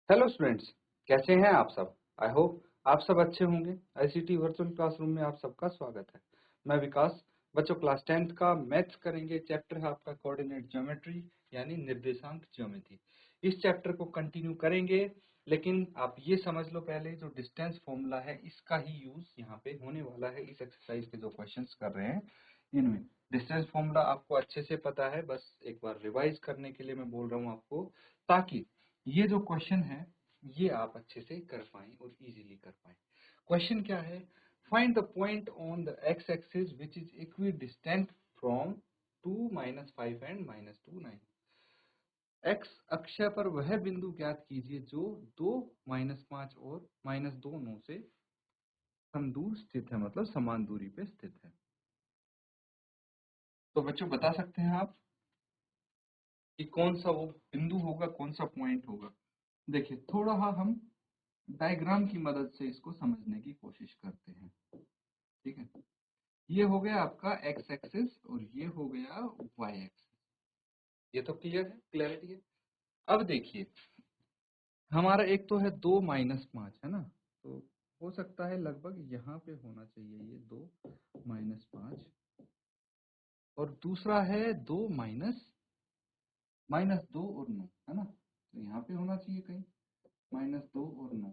Hello students, कैसे हैं आप सब। आई होप आप सब अच्छे होंगे। आईसीटी वर्चुअल क्लासरूम में आप सबका स्वागत है। मैं विकास। बच्चों, क्लास 10th का मैथ्स करेंगे। चैप्टर है आपका कोऑर्डिनेट ज्योमेट्री यानी निर्देशांक ज्योमेट्री। इस चैप्टर को कंटिन्यू करेंगे, लेकिन आप ये समझ लो पहले जो डिस्टेंस फॉर्मूला है इसका ही यूज यहाँ पे होने वाला है। इस एक्सरसाइज के जो क्वेश्चंस कर रहे हैं इनमें डिस्टेंस फॉर्मूला आपको अच्छे से पता है, बस एक बार रिवाइज करने के लिए मैं बोल रहा हूँ आपको, ताकि ये जो क्वेश्चन है ये आप अच्छे से कर पाएं और इजीली कर पाएं। क्वेश्चन क्या है? Find the point on the x axis which is equidistant from 2 -5 and -2 9। X अक्ष पर वह बिंदु ज्ञात कीजिए जो 2 -5 और -2 9 से समदूर स्थित है, मतलब समान दूरी पे स्थित है। तो बच्चों बता सकते हैं आप कि कौन सा वो बिंदु होगा, कौन सा पॉइंट होगा। देखिए, थोड़ा हम डायग्राम की मदद से इसको समझने की कोशिश करते हैं। ठीक है, ये हो गया आपका एक्स एक्सिस और ये हो गया वाई एक्सिस। ये तो क्लियर है, क्लैरिटी है। अब देखिए, हमारा एक तो है 2 -5 है ना, तो हो सकता है लगभग यहाँ पे होना चाहिए ये 2 -5, और दूसरा है 2 -2 और 9 है ना, तो यहाँ पे होना चाहिए कहीं -2 और 9।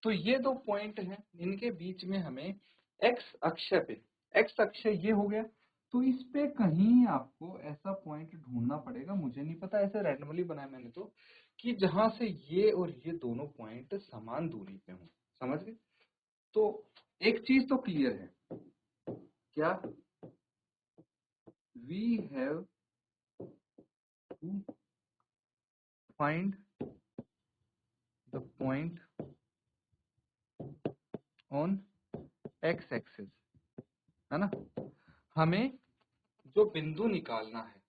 तो ये दो पॉइंट हैं, इनके बीच में हमें एक्स अक्ष पे, एक्स अक्ष ये हो गया, तो इस पे कहीं आपको ऐसा पॉइंट ढूंढना पड़ेगा। मुझे नहीं पता, ऐसे रैंडमली बनाया मैंने तो, कि जहां से ये और ये दोनों पॉइंट समान दूरी पे हों। समझ गए? तो एक चीज तो क्लियर है, क्या? We have to find the point on X axis, है ना। हमें जो बिंदु निकालना है,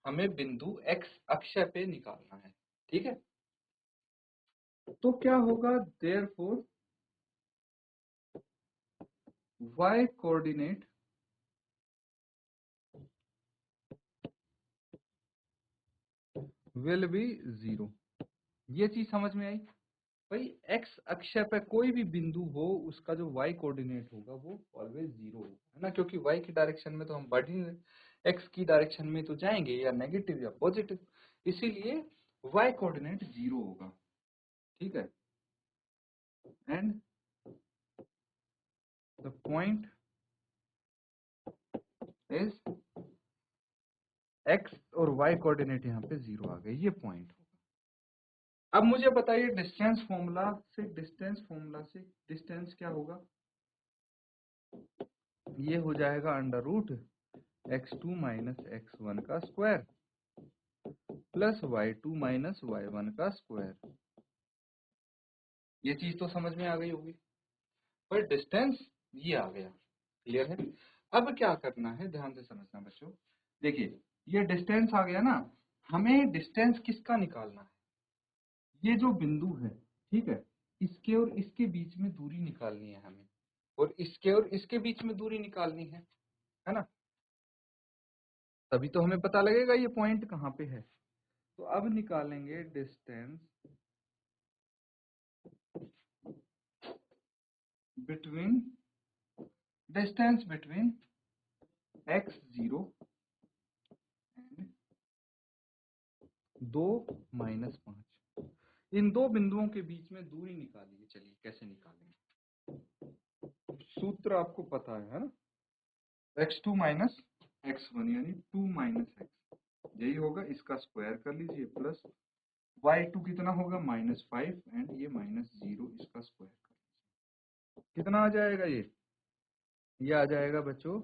हमें बिंदु एक्स अक्ष पे निकालना है। ठीक है, तो क्या होगा? Therefore y coordinate will be 0। ये चीज समझ में आई भाई? एक्स अक्ष पे कोई भी बिंदु हो, उसका जो y कोऑर्डिनेट होगा वो ऑलवेज 0 होगा, है ना, क्योंकि y की डायरेक्शन में तो हम बढ़ ही नहीं, x की डायरेक्शन में तो जाएंगे, या नेगेटिव या पॉजिटिव, इसीलिए y कोऑर्डिनेट 0 होगा। ठीक है, and the point is x और y कोऑर्डिनेट यहाँ पे 0 आ गए, ये पॉइंट होगा। अब मुझे बताइए, डिस्टेंस फॉर्मूला से डिस्टेंस क्या होगा? ये हो जाएगा √x2 - x1 का स्क्वायर प्लस y2 - y1 का स्क्वायर। ये चीज तो समझ में आ गई होगी, पर डिस्टेंस ये आ गया। क्लियर है? अब क्या करना है, ध्यान से समझना बच्चों। देखिए, ये डिस्टेंस आ गया ना, हमें डिस्टेंस किसका निकालना है? ये जो बिंदु है, ठीक है, इसके और इसके बीच में दूरी निकालनी है हमें, और इसके बीच में दूरी निकालनी है ना। तभी तो हमें पता लगेगा ये पॉइंट कहाँ पे है। तो अब निकालेंगे between distance between x0 and 2 -5। इन दो बिंदुओं के बीच में दूरी निकालिए। चलिए कैसे निकालेंगे, सूत्र आपको पता है ना, x2 - x1 यानी 2 - x, यही होगा, इसका स्क्वायर कर लीजिए, प्लस y2 कितना होगा -5 एंड ये -0, इसका स्क्वायर कर लीजिए। कितना आ जाएगा ये आ जाएगा बच्चों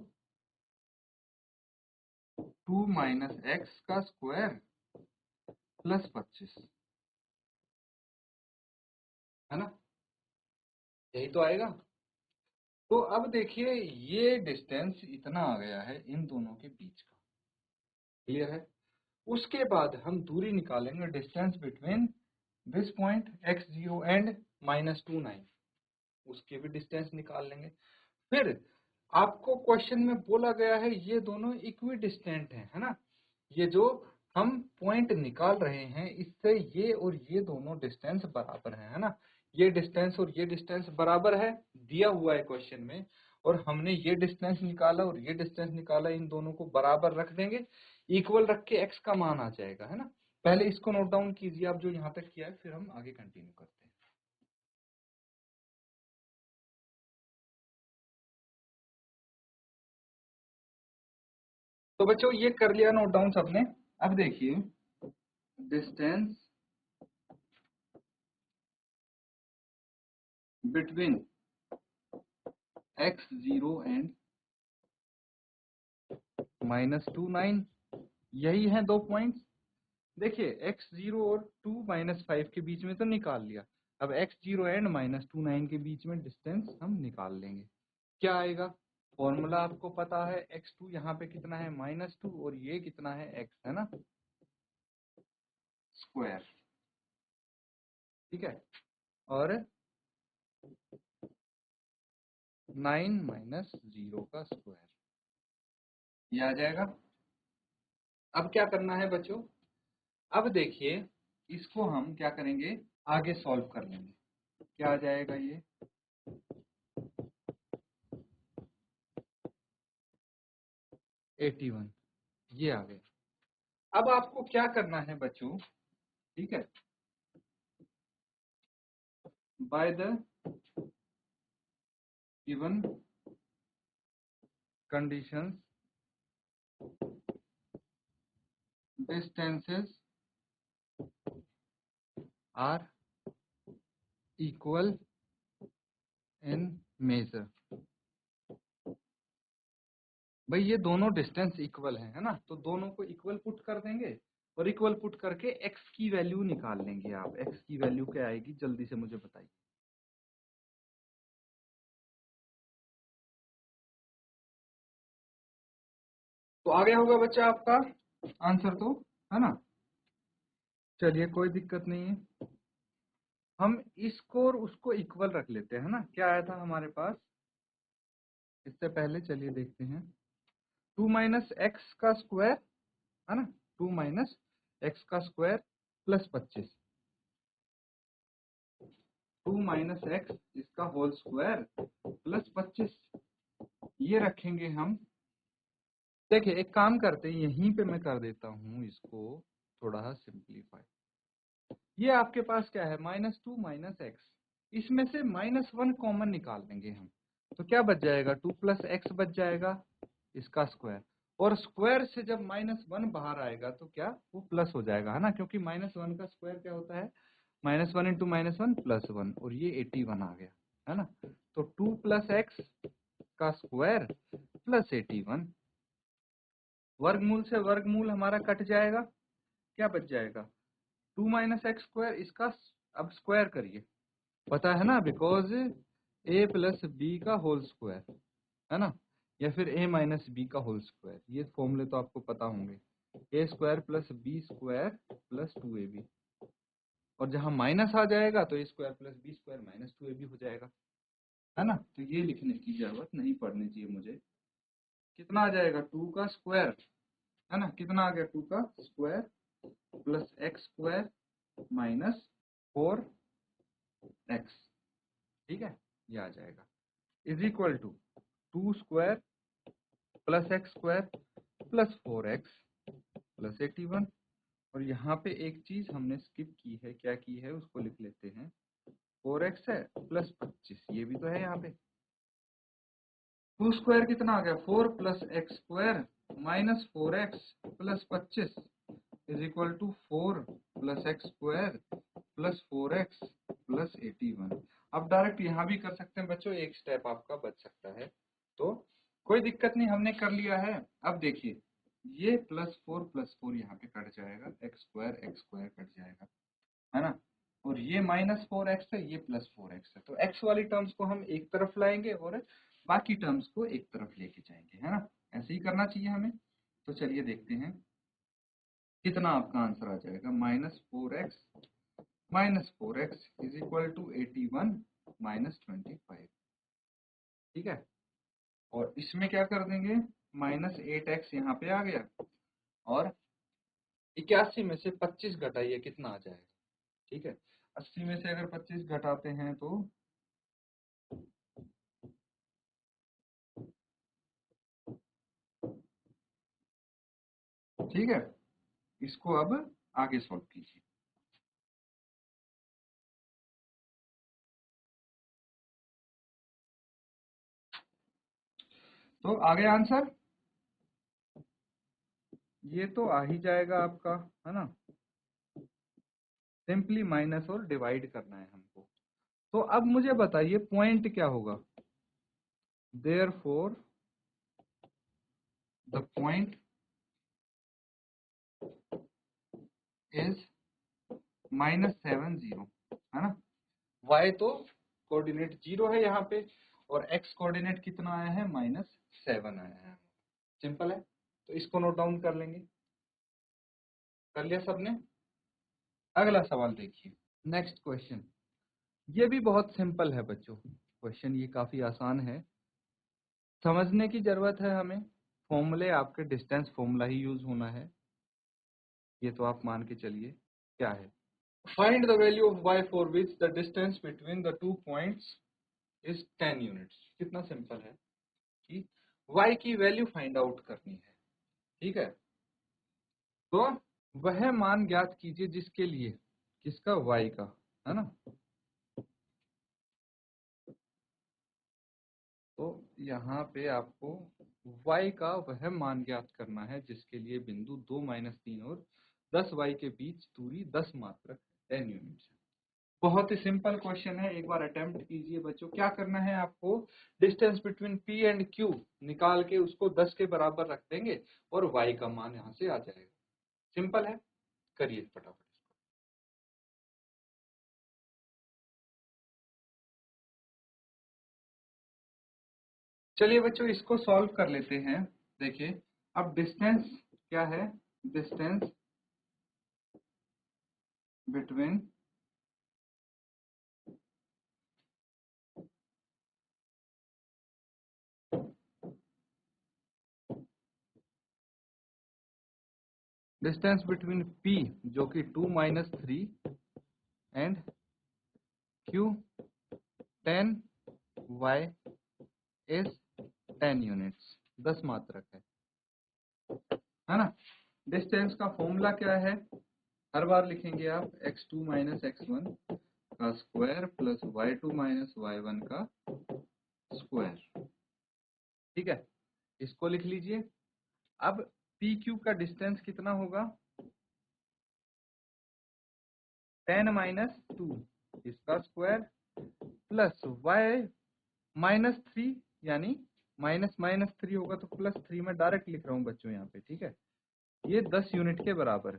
2 - x का स्क्वायर प्लस 25, है ना, यही तो आएगा। तो अब देखिए, ये डिस्टेंस इतना आ गया है इन दोनों के बीच का। क्लियर है? उसके बाद हम दूरी निकालेंगे, distance between this point x0 and -2 9, उसके भी डिस्टेंस निकाल लेंगे। फिर आपको क्वेश्चन में बोला गया है ये दोनों इक्वी डिस्टेंट है ना, ये जो हम पॉइंट निकाल रहे हैं, इससे ये और ये दोनों डिस्टेंस बराबर है ना। ये डिस्टेंस और ये डिस्टेंस बराबर है, दिया हुआ है क्वेश्चन में, और हमने ये डिस्टेंस निकाला और ये डिस्टेंस निकाला, इन दोनों को बराबर रख देंगे, इक्वल रख के x का मान आ जाएगा, है ना। पहले इसको नोट डाउन कीजिए आप जो यहाँ तक किया है, फिर हम आगे कंटिन्यू करते हैं। तो बच्चों ये कर लिया नोट डाउन सबने। अब देखिए, डिस्टेंस बिटवीन x0 एंड -2 9, यही है दो पॉइंट्स। देखिए x0 और 2 - 5 के बीच में तो निकाल लिया, अब x0 एंड -2 9 के बीच में डिस्टेंस हम निकाल लेंगे। क्या आएगा? फॉर्मूला आपको पता है, x2 यहाँ पे कितना है -2, और ये कितना है x, है ना, स्क्वायर। ठीक है, और 9 - 0 का स्क्वायर, ये आ जाएगा। अब क्या करना है बच्चों? अब देखिए, इसको हम क्या करेंगे, आगे सॉल्व कर लेंगे। क्या आ जाएगा? ये 81, ये आ गया। अब आपको क्या करना है बच्चों, ठीक है, by the given conditions distances are equal in measure. भाई ये दोनों डिस्टेंस इक्वल है ना, तो दोनों को इक्वल पुट कर देंगे, और इक्वल पुट करके x की वैल्यू निकाल लेंगे। आप x की वैल्यू क्या आएगी जल्दी से मुझे बताइए। तो आ गया होगा बच्चा आपका आंसर तो, है ना। चलिए कोई दिक्कत नहीं है, हम इसको और उसको इक्वल रख लेते हैं ना। क्या आया था हमारे पास इससे पहले, चलिए देखते हैं। 2 - x का स्क्वायर, है ना, 2 - x का स्क्वायर प्लस 25, 2 - x इसका होल स्क्वायर प्लस 25, ये रखेंगे हम। देखिए एक काम करते हैं, यहीं पे मैं कर देता हूँ इसको थोड़ा सिंप्लीफाई। ये आपके पास क्या है, -2 - x, इसमें से -1 कॉमन निकाल लेंगे हम, तो क्या बच जाएगा, 2 + x बच जाएगा, इसका स्क्वायर। और स्क्वायर से जब -1 बाहर आएगा तो क्या वो प्लस हो जाएगा, है ना, क्योंकि -1 का स्क्वायर क्या होता है, -1 × -1 +1, और ये 81 आ गया, है ना। तो 2 + x का स्क्वायर प्लस 81, वर्गमूल से वर्गमूल हमारा कट जाएगा, क्या बच जाएगा, 2 - x² इसका अब स्क्वायर करिए, पता है ना, बिकॉज a + b का होल स्क्वायर, है ना, या फिर a - b का होल स्क्वायर, ये फॉर्मूले तो आपको पता होंगे, a² + b² + 2ab, और जहां माइनस आ जाएगा तो a² + b² - 2ab हो जाएगा, है ना। तो ये लिखने की जरूरत नहीं पड़नी चाहिए मुझे। कितना आ जाएगा, 2 का स्क्वायर, है ना, कितना आ गया, 2 का स्क्वायर प्लस x² - 4x, ठीक है, ये आ जाएगा, is equal to 2 square plus x² plus 4x plus 81। और यहाँ पे एक चीज हमने स्किप की है, क्या की है उसको लिख लेते हैं, 4x है प्लस 25, ये भी तो है यहाँ पे। 2 स्क्वायर कितना आ गया, 4 + x² - 4x plus 25 is equal to 4 + x² plus 4x plus 81। अब डायरेक्ट यहाँ भी कर सकते हैं बच्चों, एक स्टेप आपका बच सकता है, तो कोई दिक्कत नहीं, हमने कर लिया है। अब देखिए, ये +4 + 4 यहाँ पे कट जाएगा, x² कट जाएगा, है ना, और ये -4x है, ये +4x है, तो x वाली टर्म्स को हम एक तरफ लाएंगे और बाकी टर्म्स को एक तरफ लेके जाएंगे, है ना, ऐसे ही करना चाहिए हमें। तो चलिए देखते हैं कितना आपका आंसर आ जाएगा, -4x इज इक्वल टू 81 - 25, ठीक है, और इसमें क्या कर देंगे, -8x यहाँ पे आ गया, और 81 में से 25 घटाइए, कितना आ जाएगा? ठीक है, 80 में से अगर 25 घटाते हैं तो ठीक है, इसको अब आगे सॉल्व कीजिए। तो आ गया आंसर, ये तो आ ही जाएगा आपका, है ना। सिंपली माइनस और डिवाइड करना है हमको। तो अब मुझे बताइए पॉइंट क्या होगा? देयरफॉर द पॉइंट इज -7 0, है ना। y तो कोऑर्डिनेट 0 है यहाँ पे, और x कोऑर्डिनेट कितना आया है? -7 आया है। सिंपल है, तो इसको नोट डाउन कर लेंगे। कर लिया सबने? अगला सवाल देखिए, नेक्स्ट क्वेश्चन। ये भी बहुत सिंपल है बच्चों, क्वेश्चन ये काफी आसान है, समझने की जरूरत है हमें। फॉर्मूले आपके डिस्टेंस फॉर्मूला ही यूज होना है, ये तो आप मान के चलिए। क्या है? Find the value of y for which the distance between the 2 points is 10 units. कितना सिंपल है कि y की वैल्यू फाइंड आउट करनी है, ठीक है। तो वह मान ज्ञात कीजिए जिसके लिए, किसका? y का, है ना। तो यहाँ पे आपको y का वह मान ज्ञात करना है जिसके लिए बिंदु 2 - 3 और 10y के बीच दूरी 10 मात्रक 10 यूनिट्स है। बहुत ही सिंपल क्वेश्चन है, एक बार अटेम्प्ट कीजिए बच्चों। क्या करना है आपको? Distance between P and Q निकाल के उसको 10 के बराबर रख देंगे और y का मान यहाँ से आ जाएगा। सिंपल है, करिए फटाफट। चलिए बच्चों इसको सॉल्व कर लेते हैं। देखिए अब डिस्टेंस क्या है? डिस्टेंस बिटवीन P जो कि 2 - 3 and Q 10, y is 10 units, 10 मात्रक है ना। डिस्टेंस का फॉर्मूला क्या है? हर बार लिखेंगे आप x2 - x1 का स्क्वायर प्लस y2 - y1 का स्क्वायर, ठीक है। इसको लिख लीजिए। अब PQ का डिस्टेंस कितना होगा? 10 - 2 इसका स्क्वायर प्लस y -3, यानी माइनस माइनस 3 होगा तो +3, में डायरेक्ट लिख रहा हूँ बच्चों यहाँ पे, ठीक है। ये 10 यूनिट के बराबर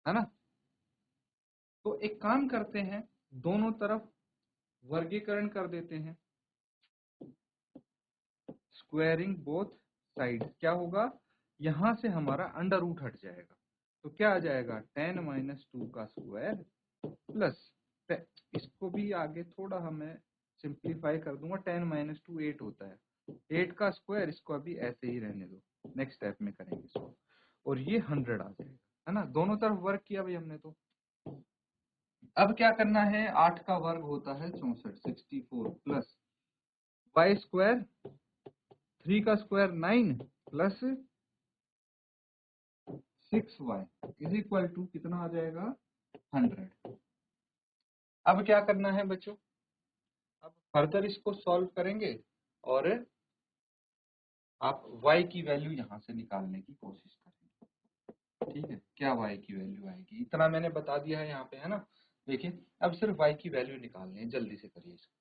है ना। तो एक काम करते हैं, दोनों तरफ वर्गीकरण कर देते हैं, स्क्वायरिंग बोथ साइड। क्या होगा? यहां से हमारा अंडर रूट हट जाएगा, तो क्या आ जाएगा? 10 - 2 का स्क्वायर प्लस, इसको भी आगे थोड़ा हमें सिंप्लीफाई कर दूंगा, 10 - 2 8 होता है, 8 का स्क्वायर, इसको अभी ऐसे ही रहने दो, नेक्स्ट स्टेप में करेंगे इसको, और ये 100 आ जाएगा, है ना। दोनों तरफ वर्क किया भाई हमने। तो अब क्या करना है? 8 का वर्ग होता है 64, 64 प्लस y स्क्वायर, 3 का square 9 plus 6y is equal to कितना आ जाएगा? 100। अब क्या करना है बच्चों? अब फर्दर इसको सॉल्व करेंगे और आप y की वैल्यू यहां से निकालने की कोशिश करेंगे, ठीक है। क्या y की वैल्यू आएगी? इतना मैंने बता दिया है यहाँ पे, है ना। देखिए अब सिर्फ y की वैल्यू निकालनी है, जल्दी से करिए इसको।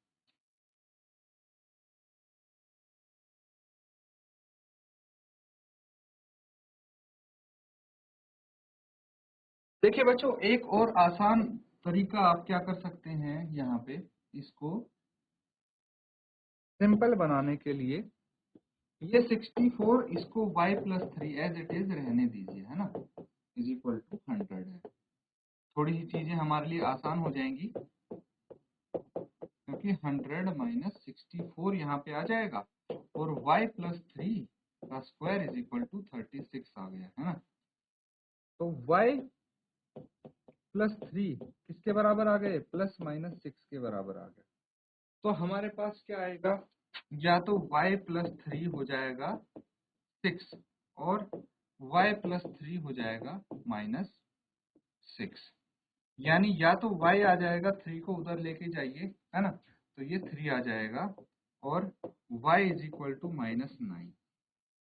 देखिए बच्चों एक और आसान तरीका आप क्या कर सकते हैं, यहाँ पे इसको सिंपल बनाने के लिए, ये 64 इसको y + 3 एज इट इज रहने दीजिए, है ना, इज इक्वल टू 100 है। थोड़ी सी चीजें हमारे लिए आसान हो जाएंगी, क्योंकि 100 - 64 यहाँ पे आ जाएगा, और y + 3 का स्क्वायर इज इक्वल टू 36 आ गया, है ना। y +3 किसके बराबर आ गए, ±6 के बराबर आ गए। तो हमारे पास क्या आएगा, या तो y +3 हो जाएगा 6 और y +3 हो जाएगा -6, यानी या तो y आ जाएगा, 3 को उधर लेके जाइए, है ना, तो ये 3 आ जाएगा और y =-9।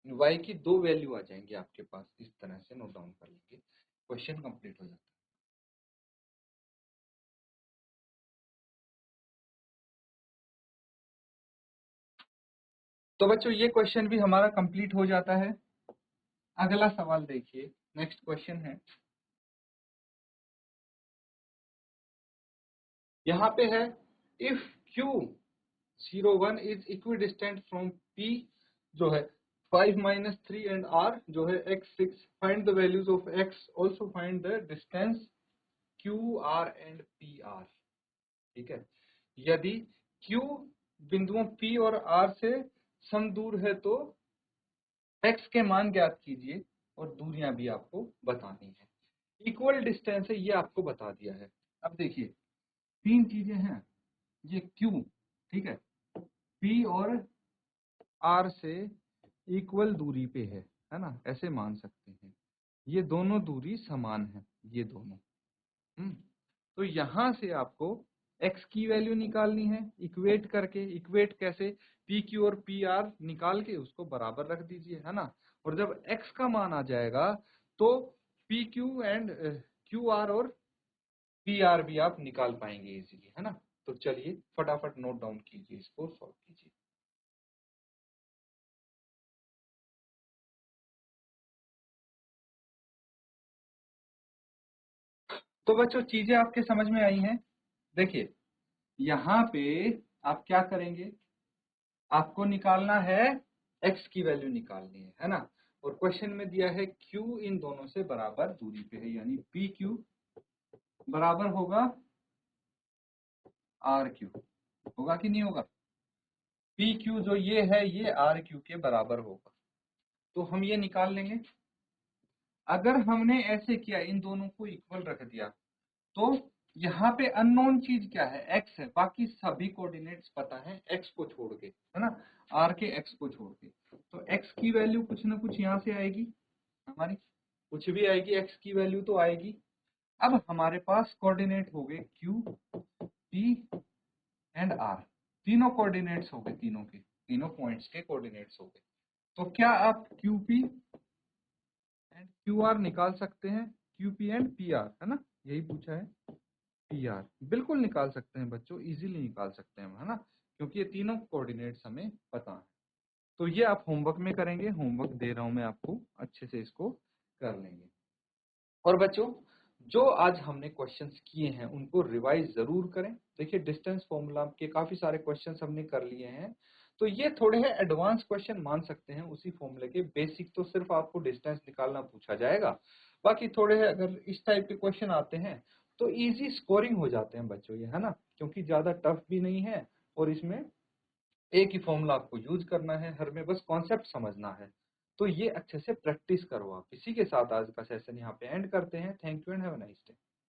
y की दो वैल्यू आ जाएंगी आपके पास, इस तरह से नोट डाउन कर लेंगे, क्वेश्चन कंप्लीट हो जाता है। तो बच्चों ये क्वेश्चन भी हमारा कंप्लीट हो जाता है। अगला सवाल देखिए, नेक्स्ट क्वेश्चन है, यहाँ पे है if Q01 is equidistant from P जो है 5 - 3 एंड R जो है x6, find the values of x, also find the distance QR and PR। ठीक है, यदि Q बिंदुओं P और R से समदूर है तो x के मान ज्ञात कीजिए और दूरियां भी आपको बतानी है। इक्वल डिस्टेंस है ये आपको बता दिया है। अब देखिए तीन चीजें हैं, ये Q, ठीक है, P और R से इक्वल दूरी पे है ना, ऐसे मान सकते हैं। ये दोनों दूरी समान है, ये दोनों। तो यहां से आपको x की वैल्यू निकालनी है इक्वेट करके। इक्वेट कैसे, पी क्यू और पी आर निकाल के उसको बराबर रख दीजिए, है ना, और जब x का मान आ जाएगा तो P Q and Q R और पी आर भी आप निकाल पाएंगे इजीली, है ना। तो चलिए फटाफट नोट डाउन कीजिए, इसको सॉल्व कीजिए। तो बच्चों चीजें आपके समझ में आई हैं। देखिए यहाँ पे आप क्या करेंगे, आपको निकालना है x की वैल्यू निकालनी है ना, और क्वेश्चन में दिया है q इन दोनों से बराबर दूरी पे है, यानी पी क्यू बराबर होगा आर क्यू, होगा कि नहीं होगा, पी क्यू जो ये है ये आर क्यू के बराबर होगा। तो हम ये निकाल लेंगे। अगर हमने ऐसे किया, इन दोनों को इक्वल रख दिया, तो यहाँ पे अननोन चीज क्या है, x है, बाकी सभी कोऑर्डिनेट्स पता है x को छोड़ के, है ना, r के x को छोड़ के। तो x की वैल्यू कुछ ना कुछ यहाँ से आएगी हमारी, कुछ भी आएगी, x की वैल्यू तो आएगी। अब हमारे पास कोऑर्डिनेट हो गए q, p एंड r, तीनों कोऑर्डिनेट्स हो गए, तीनों के तीनों पॉइंट्स के कोऑर्डिनेट्स हो गए। तो क्या आप qp एंड qr निकाल सकते हैं, qp एंड pr, है ना, यही पूछा है, pr बिल्कुल निकाल सकते हैं बच्चों, इजीली निकाल सकते हैं, है ना, क्योंकि ये तीनों कोऑर्डिनेट्स हमें पता है। तो ये आप होमवर्क में करेंगे, होमवर्क दे रहा हूं मैं आपको, अच्छे से इसको कर लेंगे। और बच्चों जो आज हमने क्वेश्चंस किए हैं उनको रिवाइज जरूर करें। देखिए डिस्टेंस फॉर्मूला के काफी सारे क्वेश्चंस हमने कर लिए हैं, तो ये थोड़े हैं एडवांस क्वेश्चन मान सकते हैं उसी फॉर्मूले के। बेसिक तो सिर्फ आपको डिस्टेंस निकालना पूछा जाएगा, बाकी थोड़े हैं अगर इस टाइप के क्वेश्चन आते हैं तो इजी स्कोरिंग हो जाते हैं बच्चों ये, है ना, क्योंकि ज्यादा टफ भी नहीं है और इसमें एक ही फॉर्मूला आपको यूज करना है, हर में बस कॉन्सेप्ट समझना है। तो ये अच्छे से प्रैक्टिस करो आप। इसी के साथ आज का सेशन यहाँ पे एंड करते हैं। Thank you and have a nice day.